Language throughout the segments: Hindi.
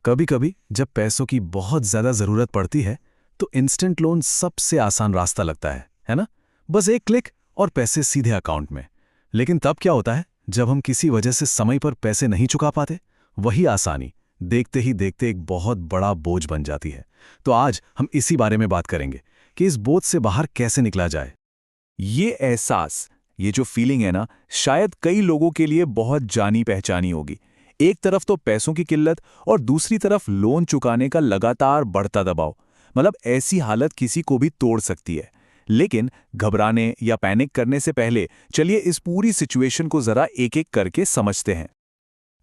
कभी कभी जब पैसों की बहुत ज्यादा जरूरत पड़ती है तो इंस्टेंट लोन सबसे आसान रास्ता लगता है ना? बस एक क्लिक और पैसे सीधे अकाउंट में। लेकिन तब क्या होता है जब हम किसी वजह से समय पर पैसे नहीं चुका पाते? वही आसानी देखते ही देखते एक बहुत बड़ा बोझ बन जाती है। तो आज हम इसी बारे में बात करेंगे कि इस बोझ से बाहर कैसे निकला जाए। ये एहसास, ये जो फीलिंग है ना, शायद कई लोगों के लिए बहुत जानी पहचानी होगी। एक तरफ तो पैसों की किल्लत और दूसरी तरफ लोन चुकाने का लगातार बढ़ता दबाव। मतलब ऐसी हालत किसी को भी तोड़ सकती है। लेकिन घबराने या पैनिक करने से पहले चलिए इस पूरी सिचुएशन को जरा एक एक करके समझते हैं।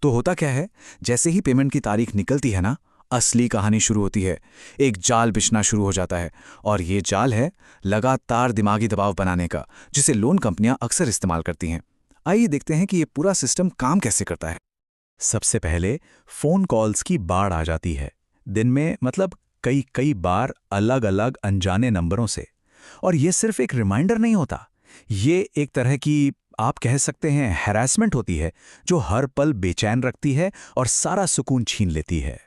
तो होता क्या है, जैसे ही पेमेंट की तारीख निकलती है ना, असली कहानी शुरू होती है। एक जाल बिछना शुरू हो जाता है और ये जाल है लगातार दिमागी दबाव बनाने का, जिसे लोन कंपनियां अक्सर इस्तेमाल करती हैं। आइए देखते हैं कि ये पूरा सिस्टम काम कैसे करता है। सबसे पहले फोन कॉल्स की बाढ़ आ जाती है। दिन में मतलब कई कई बार अलग अलग अनजाने नंबरों से। और ये सिर्फ एक रिमाइंडर नहीं होता, ये एक तरह की, आप कह सकते हैं, हैरेसमेंट होती है जो हर पल बेचैन रखती है और सारा सुकून छीन लेती है।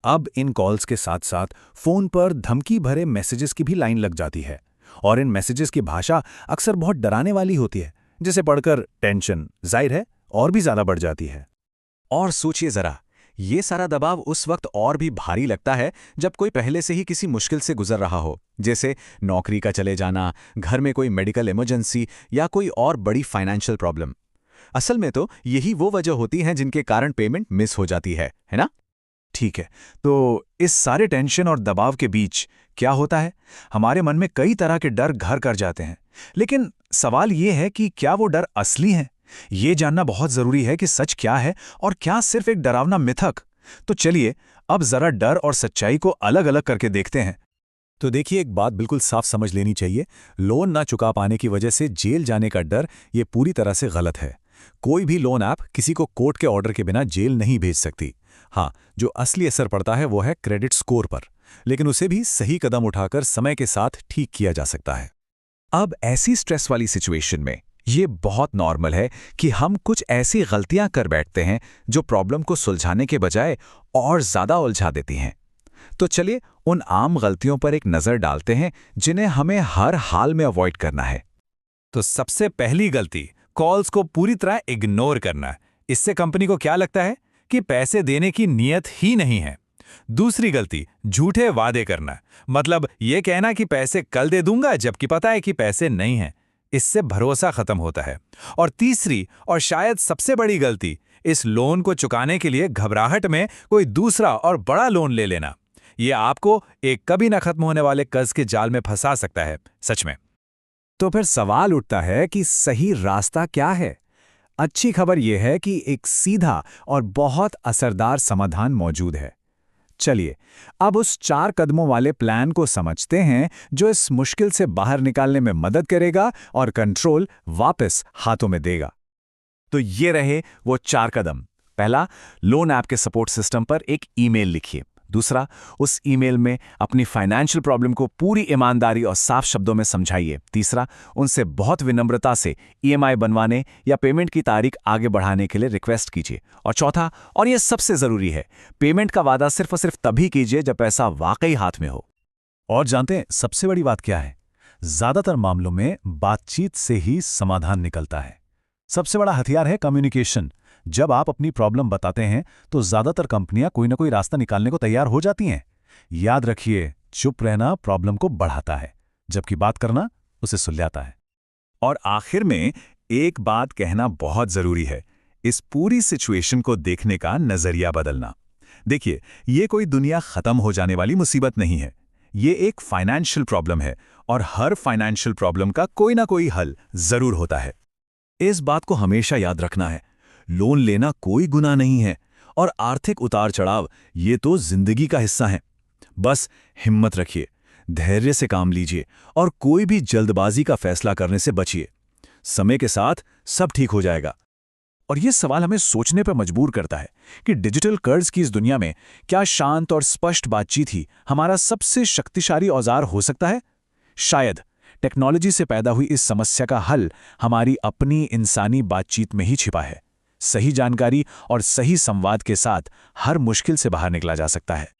अब इन कॉल्स के साथ साथ फोन पर धमकी भरे मैसेजेस की भी लाइन लग जाती है। और इन मैसेजेस की भाषा अक्सर बहुत डराने वाली होती है, जिसे पढ़कर टेंशन जाहिर है और भी ज्यादा बढ़ जाती है। और सोचिए जरा, ये सारा दबाव उस वक्त और भी भारी लगता है जब कोई पहले से ही किसी मुश्किल से गुजर रहा हो, जैसे नौकरी का चले जाना, घर में कोई मेडिकल इमरजेंसी या कोई और बड़ी फाइनेंशियल प्रॉब्लम। असल में तो यही वो वजह होती हैं जिनके कारण पेमेंट मिस हो जाती है ना? ठीक है, तो इस सारे टेंशन और दबाव के बीच क्या होता है? हमारे मन में कई तरह के डर घर कर जाते हैं। लेकिन सवाल ये है कि क्या वो डर असली हैं? ये जानना बहुत जरूरी है कि सच क्या है और क्या सिर्फ एक डरावना मिथक। तो चलिए अब जरा डर और सच्चाई को अलग अलग करके देखते हैं। तो देखिए, एक बात बिल्कुल साफ समझ लेनी चाहिए। लोन ना चुका पाने की वजह से जेल जाने का डर ये पूरी तरह से गलत है। कोई भी लोन ऐप किसी को कोर्ट के ऑर्डर के बिना जेल नहीं भेज सकती। हाँ, जो असली असर पड़ता है वो है क्रेडिट स्कोर पर, लेकिन उसे भी सही कदम उठाकर समय के साथ ठीक किया जा सकता है। अब ऐसी स्ट्रेस वाली सिचुएशन में ये बहुत नॉर्मल है कि हम कुछ ऐसी गलतियां कर बैठते हैं जो प्रॉब्लम को सुलझाने के बजाय और ज्यादा उलझा देती हैं। तो चलिए उन आम गलतियों पर एक नजर डालते हैं जिन्हें हमें हर हाल में अवॉइड करना है। तो सबसे पहली गलती, कॉल्स को पूरी तरह इग्नोर करना। इससे कंपनी को क्या लगता है कि पैसे देने की नीयत ही नहीं है। दूसरी गलती, झूठे वादे करना। मतलब ये कहना कि पैसे कल दे दूंगा जबकि पता है कि पैसे नहीं हैं। इससे भरोसा खत्म होता है। और तीसरी और शायद सबसे बड़ी गलती, इस लोन को चुकाने के लिए घबराहट में कोई दूसरा और बड़ा लोन ले लेना। ये आपको एक कभी न खत्म होने वाले कर्ज के जाल में फंसा सकता है, सच में। तो फिर सवाल उठता है कि सही रास्ता क्या है? अच्छी खबर यह है कि एक सीधा और बहुत असरदार समाधान मौजूद है। चलिए अब उस 4 कदमों वाले प्लान को समझते हैं जो इस मुश्किल से बाहर निकालने में मदद करेगा और कंट्रोल वापस हाथों में देगा। तो ये रहे वो 4 कदम। पहला, लोन ऐप के सपोर्ट सिस्टम पर एक ईमेल लिखिए। दूसरा, उस ईमेल में अपनी फाइनेंशियल प्रॉब्लम को पूरी ईमानदारी और साफ शब्दों में समझाइए। तीसरा, उनसे बहुत विनम्रता से ईएमआई बनवाने या पेमेंट की तारीख आगे बढ़ाने के लिए रिक्वेस्ट कीजिए। और चौथा, और यह सबसे जरूरी है, पेमेंट का वादा सिर्फ और सिर्फ तभी कीजिए जब पैसा वाकई हाथ में हो। और जानते हैं सबसे बड़ी बात क्या है? ज्यादातर मामलों में बातचीत से ही समाधान निकलता है। सबसे बड़ा हथियार है कम्युनिकेशन। जब आप अपनी प्रॉब्लम बताते हैं तो ज्यादातर कंपनियां कोई ना कोई रास्ता निकालने को तैयार हो जाती हैं। याद रखिए, चुप रहना प्रॉब्लम को बढ़ाता है, जबकि बात करना उसे सुलझाता है। और आखिर में एक बात कहना बहुत जरूरी है, इस पूरी सिचुएशन को देखने का नजरिया बदलना। देखिए, ये कोई दुनिया खत्म हो जाने वाली मुसीबत नहीं है। ये एक फाइनेंशियल प्रॉब्लम है और हर फाइनेंशियल प्रॉब्लम का कोई ना कोई हल जरूर होता है। इस बात को हमेशा याद रखना है। लोन लेना कोई गुनाह नहीं है और आर्थिक उतार चढ़ाव ये तो जिंदगी का हिस्सा है। बस हिम्मत रखिए, धैर्य से काम लीजिए और कोई भी जल्दबाजी का फैसला करने से बचिए। समय के साथ सब ठीक हो जाएगा। और ये सवाल हमें सोचने पर मजबूर करता है कि डिजिटल कर्ज की इस दुनिया में क्या शांत और स्पष्ट बातचीत ही हमारा सबसे शक्तिशाली औजार हो सकता है? शायद टेक्नोलॉजी से पैदा हुई इस समस्या का हल हमारी अपनी इंसानी बातचीत में ही छिपा है। सही जानकारी और सही संवाद के साथ हर मुश्किल से बाहर निकला जा सकता है।